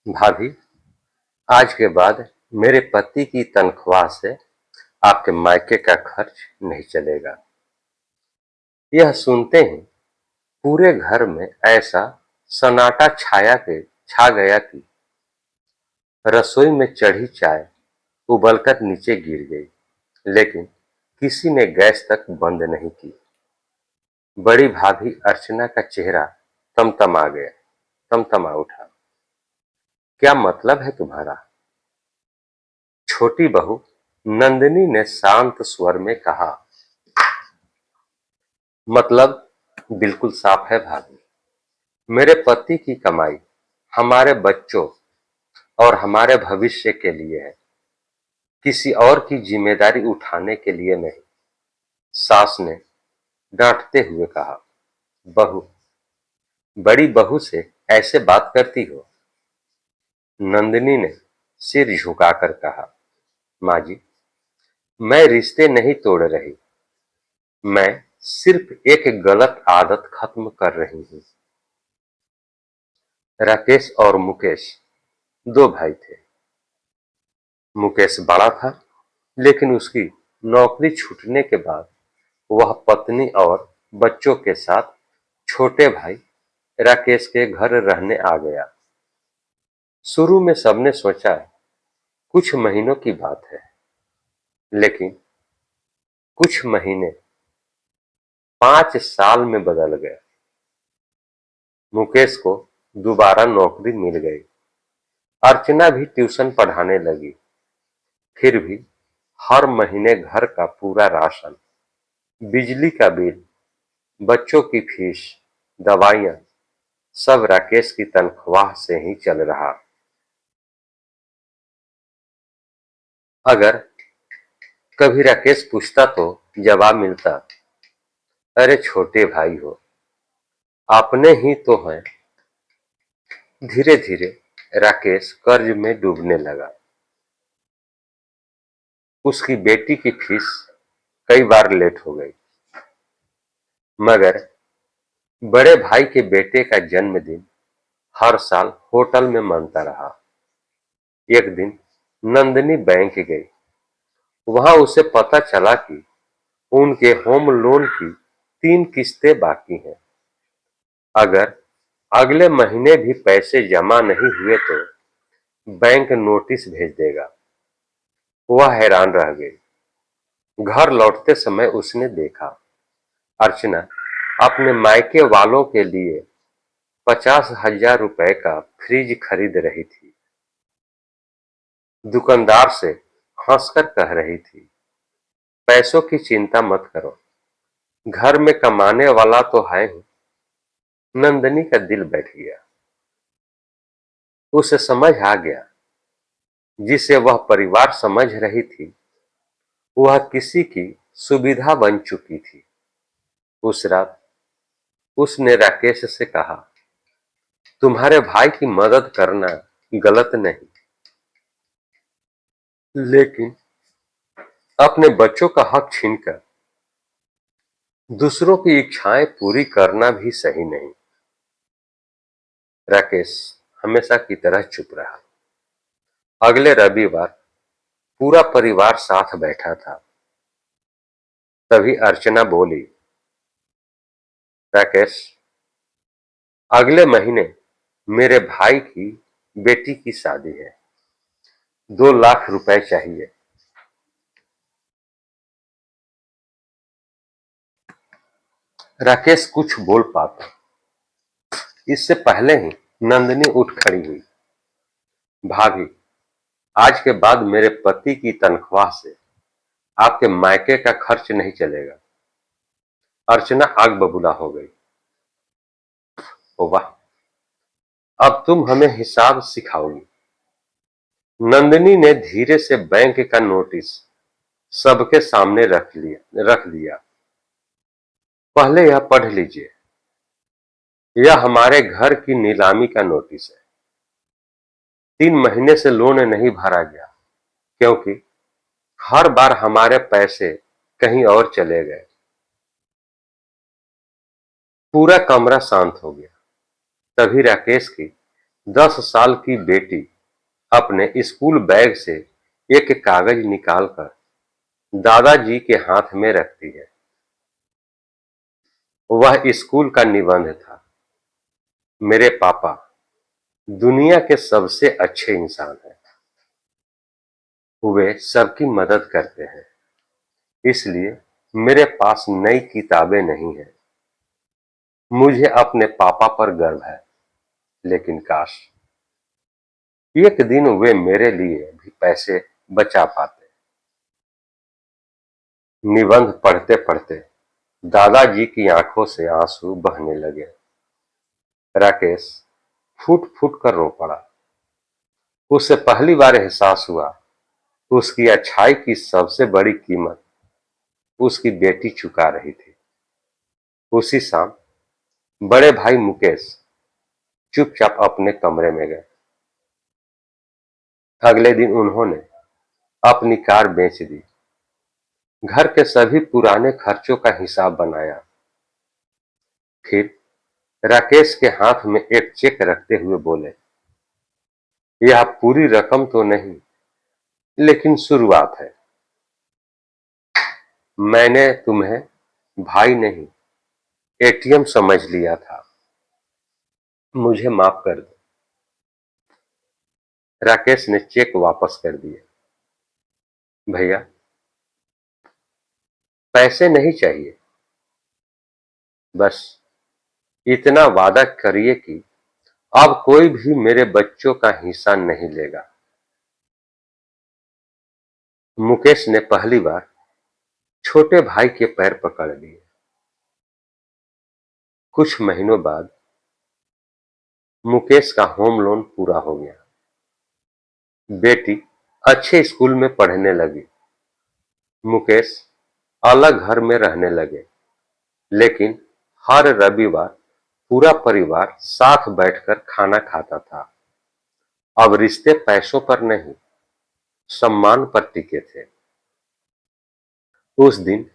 भाभी, आज के बाद मेरे पति की तनख्वाह से आपके मायके का खर्च नहीं चलेगा। यह सुनते ही पूरे घर में ऐसा सन्नाटा छा गया कि रसोई में चढ़ी चाय उबलकर नीचे गिर गई, लेकिन किसी ने गैस तक बंद नहीं की। बड़ी भाभी अर्चना का चेहरा तमतमा उठा। क्या मतलब है तुम्हारा? छोटी बहू नंदिनी ने शांत स्वर में कहा। मतलब बिल्कुल साफ है भाभी। मेरे पति की कमाई हमारे बच्चों और हमारे भविष्य के लिए है, किसी और की जिम्मेदारी उठाने के लिए नहीं। सास ने डांटते हुए कहा। बहू, बड़ी बहू से ऐसे बात करती हो? नंदिनी ने सिर झुकाकर कहा। माँ जी, मैं रिश्ते नहीं तोड़ रही, मैं सिर्फ एक गलत आदत खत्म कर रही हूँ। राकेश और मुकेश दो भाई थे। मुकेश बड़ा था, लेकिन उसकी नौकरी छूटने के बाद वह पत्नी और बच्चों के साथ छोटे भाई राकेश के घर रहने आ गया। शुरू में सबने सोचा कुछ महीनों की बात है, लेकिन कुछ महीने 5 साल में बदल गए। मुकेश को दोबारा नौकरी मिल गई। अर्चना भी ट्यूशन पढ़ाने लगी। फिर भी हर महीने घर का पूरा राशन, बिजली का बिल, बच्चों की फीस, दवाइयां सब राकेश की तनख्वाह से ही चल रहा। अगर कभी राकेश पूछता तो जवाब मिलता, अरे छोटे भाई हो, आपने ही तो हैं। धीरे धीरे राकेश कर्ज में डूबने लगा। उसकी बेटी की फीस कई बार लेट हो गई, मगर बड़े भाई के बेटे का जन्मदिन हर साल होटल में मनता रहा। एक दिन नंदिनी बैंक गई। वहां उसे पता चला कि उनके होम लोन की 3 किस्तें बाकी हैं। अगर अगले महीने भी पैसे जमा नहीं हुए तो बैंक नोटिस भेज देगा। वह हैरान रह गई। घर लौटते समय उसने देखा अर्चना अपने मायके वालों के लिए 50,000 रुपए का फ्रिज खरीद रही थी। दुकानदार से हंसकर कह रही थी, पैसों की चिंता मत करो, घर में कमाने वाला तो है ही। नंदनी का दिल बैठ गया। उसे समझ आ गया, जिसे वह परिवार समझ रही थी वह किसी की सुविधा बन चुकी थी। उस रात उसने राकेश से कहा, तुम्हारे भाई की मदद करना गलत नहीं, लेकिन अपने बच्चों का हक छीनकर दूसरों की इच्छाएं पूरी करना भी सही नहीं। राकेश हमेशा की तरह चुप रहा। अगले रविवार पूरा परिवार साथ बैठा था। तभी अर्चना बोली, राकेश, अगले महीने मेरे भाई की बेटी की शादी है, 2 लाख रुपए चाहिए। राकेश कुछ बोल पाता इससे पहले ही नंदिनी उठ खड़ी हुई। भाभी, आज के बाद मेरे पति की तनख्वाह से आपके मायके का खर्च नहीं चलेगा। अर्चना आग बबूला हो गई। ओ वाह, अब तुम हमें हिसाब सिखाओगी। नंदिनी ने धीरे से बैंक का नोटिस सबके सामने रख दिया। पहले यह पढ़ लीजिए। यह हमारे घर की नीलामी का नोटिस है। 3 महीने से लोन नहीं भरा गया, क्योंकि हर बार हमारे पैसे कहीं और चले गए। पूरा कमरा शांत हो गया। तभी राकेश की 10 साल की बेटी अपने स्कूल बैग से एक कागज निकालकर दादाजी के हाथ में रखती है। वह स्कूल का निबंध था। मेरे पापा दुनिया के सबसे अच्छे इंसान हैं। वे सबकी मदद करते हैं, इसलिए मेरे पास नई किताबें नहीं हैं। मुझे अपने पापा पर गर्व है, लेकिन काश एक दिन वे मेरे लिए भी पैसे बचा पाते। निबंध पढ़ते पढ़ते दादाजी की आंखों से आंसू बहने लगे। राकेश फूट फूट कर रो पड़ा। उसे पहली बार एहसास हुआ, उसकी अच्छाई की सबसे बड़ी कीमत उसकी बेटी चुका रही थी। उसी शाम बड़े भाई मुकेश चुपचाप अपने कमरे में गए। अगले दिन उन्होंने अपनी कार बेच दी, घर के सभी पुराने खर्चों का हिसाब बनाया। फिर राकेश के हाथ में एक चेक रखते हुए बोले, यह पूरी रकम तो नहीं, लेकिन शुरुआत है। मैंने तुम्हें भाई नहीं, एटीएम समझ लिया था। मुझे माफ कर दो। राकेश ने चेक वापस कर दिया। भैया, पैसे नहीं चाहिए, बस इतना वादा करिए कि अब कोई भी मेरे बच्चों का हिस्सा नहीं लेगा। मुकेश ने पहली बार छोटे भाई के पैर पकड़ लिए। कुछ महीनों बाद मुकेश का होम लोन पूरा हो गया। बेटी अच्छे स्कूल में पढ़ने लगी। मुकेश अलग घर में रहने लगे, लेकिन हर रविवार पूरा परिवार साथ बैठकर खाना खाता था। अब रिश्ते पैसों पर नहीं, सम्मान पर टिके थे। उस दिन